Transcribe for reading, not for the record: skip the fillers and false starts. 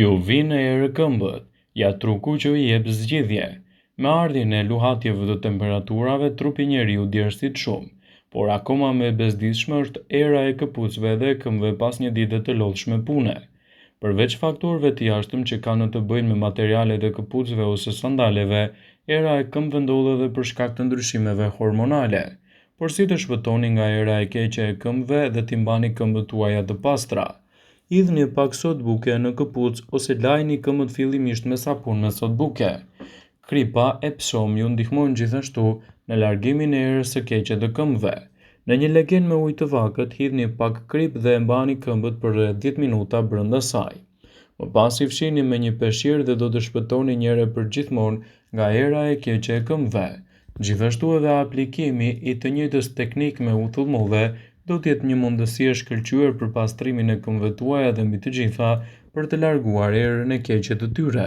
Ju vinë erë këmbët, ja truku që i jep zgjidhje. Me ardhjen e luhatjeve të temperaturave, trupi njeriu djersit shumë, por akoma më e bezdisshme është era e këpucëve dhe këmbëve pas një dite të lodhshme pune. Përveç faktorëve të jashtëm që kanë të bëjnë me materialet e këpucëve ose sandaleve, era e këmbëve ndodh edhe për shkak të ndryshimeve hormonale. Por si të shpëtoni nga era e keqe e këmbëve dhe t'i mbani këmbët tuaja të pastra? Hidhni pak sodë buke në këpucë ose lajni këmbët fillimisht me sapun me sodë buke. Kripa e psomi ju ndihmojnë gjithashtu në largimin e erës së keqe të këmbëve. Në një legeen me ujë të vakët, hidhni pak krip dhe e mbani këmbët për rreth 10 minuta brenda saj. Më pas i fshini me një peshqir dhe do të shpëtoni një herë për gjithmonë nga era e keqe e këmbëve. Gjithashtu edhe aplikimi i të njëjtës teknikë me uthullmove do të jetë një mundësi e shkëlqyer për pastrimin e këmbëve tuaja dhe mbi të gjitha për të larguar erën e keqe të tyre.